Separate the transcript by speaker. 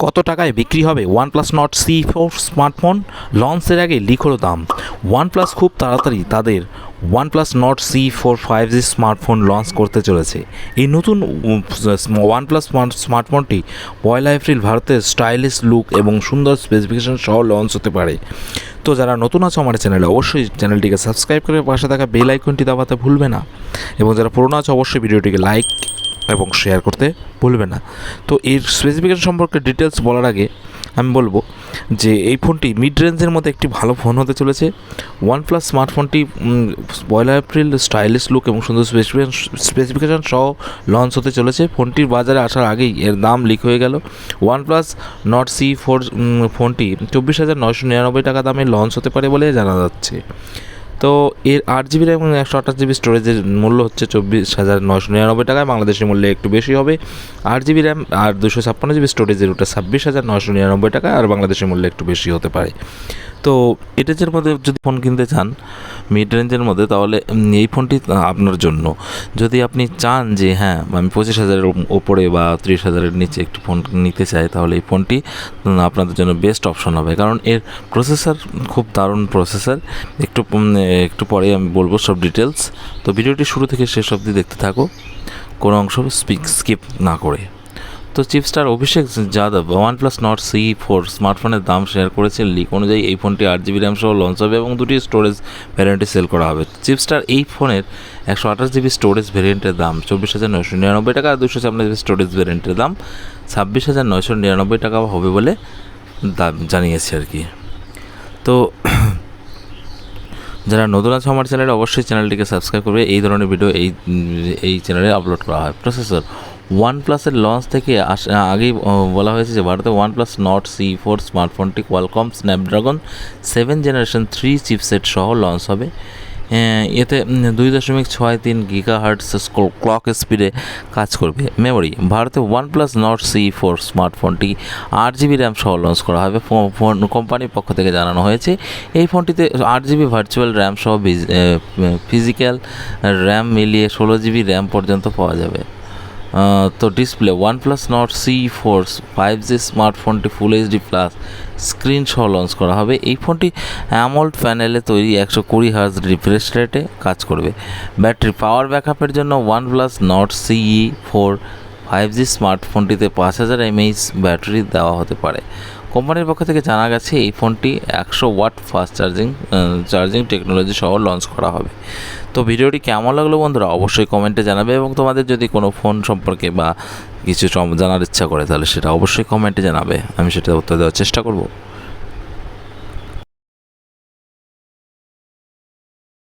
Speaker 1: কত টাকায় বিক্রি হবে ওয়ানপ্লাস নট C4 স্মার্টফোন? লঞ্চের আগে লিক হলো দাম। ওয়ানপ্লাস খুব তাড়াতাড়ি তাদের OnePlus Nord C4 5G smartphone launch করতে চলেছে। এই নতুন ওয়ানপ্লাস স্মার্টফোনটি 1 এপ্রিল ভারতের স্টাইলিশ লুক এবং সুন্দর স্পেসিফিকেশন সহ লঞ্চ হতে পারে। তো যারা নতুন আছে আমার চ্যানেলে, অবশ্যই চ্যানেলটিকে সাবস্ক্রাইব করে পাশে থাকা বেল আইকনটি দাবাতে ভুলবে না, এবং যারা পুরনো আছে অবশ্যই ভিডিওটিকে লাইক এবং শেয়ার করতে ভুলবে না। তো এর স্পেসিফিকেশন সম্পর্কে ডিটেলস বলার আগে আমি বলবো যে এই ফোনটি মিড রেঞ্জের মধ্যে একটি ভালো ফোন হতে চলেছে। ওয়ানপ্লাস স্মার্টফোনটি 1 এপ্রিল স্টাইলিশ লুক এবং সুন্দর স্পেসিফিকেশন সহ লঞ্চ হতে চলেছে। ফোনটির বাজারে আসার আগেই এর দাম লিক হয়ে গেল। ওয়ানপ্লাস নট C4 ফোনটি 24,999 টাকা দামে লঞ্চ হতে পারে বলে জানা যাচ্ছে। তো এর 8GB র্যাম এবং 128GB স্টোরেজের মূল্য হচ্ছে 24,999 টাকায়, বাংলাদেশি মূল্যে একটু বেশি হবে। 8GB র্যাম আর 256GB স্টোরেজের ওটা 26,999 টাকা, আর বাংলাদেশি মূল্যে একটু বেশি হতে পারে। তো এটার মধ্যে যদি ফোন কিনতে চান মিড রেঞ্জের মধ্যে, তাহলে এই ফোনটি আপনার জন্য। যদি আপনি চান যে হ্যাঁ আমি 25,000-এর ওপরে বা 30,000-এর নিচে একটু ফোন নিতে চাই, তাহলে এই ফোনটি আপনাদের জন্য বেস্ট অপশন হবে, কারণ এর প্রসেসর খুব দারুণ প্রসেসর। একটু পরে আমি বলবো সব ডিটেলস। তো ভিডিওটি শুরু থেকে শেষ অবধি দেখতে থাকো, কোনো অংশ স্কিপ না করে। তো চিপস্টার অভিষেক যাদব ওয়ানপ্লাস নট C4 স্মার্টফোনের দাম শেয়ার করেছে। লিক অনুযায়ী এই ফোনটি 8GB র্যাম সহ লঞ্চ হবে এবং 2টি স্টোরেজ ভ্যারিয়েন্টে সেল করা হবে। চিপস্টার এই ফোনের 128GB স্টোরেজ ভ্যারিয়েন্টের দাম 24,999 টাকা, আর 256GB স্টোরেজ ভ্যারিয়েন্টের দাম 26,999 টাকা হবে বলে দাম জানিয়েছে আর কি। তো যারা নতুন আছে আমার চ্যানেলে, অবশ্যই চ্যানেলটিকে সাবস্ক্রাইব করবে। এই ধরনের ভিডিও এই চ্যানেলে আপলোড করা হয়। প্রসেসর ওয়ানপ্লাসের লঞ্চ থেকে আগেই বলা হয়েছে যে ভারতে ওয়ানপ্লাস নট C4 স্মার্টফোনটি কোয়ালকম স্ন্যাপড্রাগন 7 জেনারেশন 3 চিপসেট সহ লঞ্চ হবে। এতে 2.63 GHz ক্লক স্পিডে কাজ করবে। মেমোরি ভারতে OnePlus Nord C4 স্মার্টফোনটি 8GB RAM সহ লঞ্চ করা হবে। ফোন কোম্পানির পক্ষ থেকে জানানো হয়েছে এই ফোনটিতে 8GB ভার্চুয়াল র্যাম সহ ফিজিক্যাল র্যাম মিলিয়ে 16GB র্যাম পর্যন্ত পাওয়া যাবে। তো display OnePlus Nord C4 5G স্মার্টফোনটি ফুল HD প্লাস স্ক্রিন সহ লঞ্চ করা হবে। এই ফোনটি অ্যামোল্ড প্যানেলে তৈরি 120Hz রিফ্রেশ রেটে কাজ করবে। ব্যাটারি পাওয়ার ব্যাকআপের জন্য OnePlus not CE4 5G স্মার্টফোনটিতে 5000 mAh battery দেওয়া হতে পারে। কোম্পানির পক্ষ থেকে জানা গেছে এই ফোনটি 100 ওয়াট ফাস্ট চার্জিং টেকনোলজি সহ লঞ্চ করা হবে। তো ভিডিওটি কেমন লাগলো বন্ধুরা অবশ্যই কমেন্টে জানাবে, এবং তোমাদের যদি কোনো ফোন সম্পর্কে বা কিছু জানার ইচ্ছা করে তাহলে সেটা অবশ্যই কমেন্টে জানাবে, আমি সেটা উত্তর দেওয়ার চেষ্টা করব।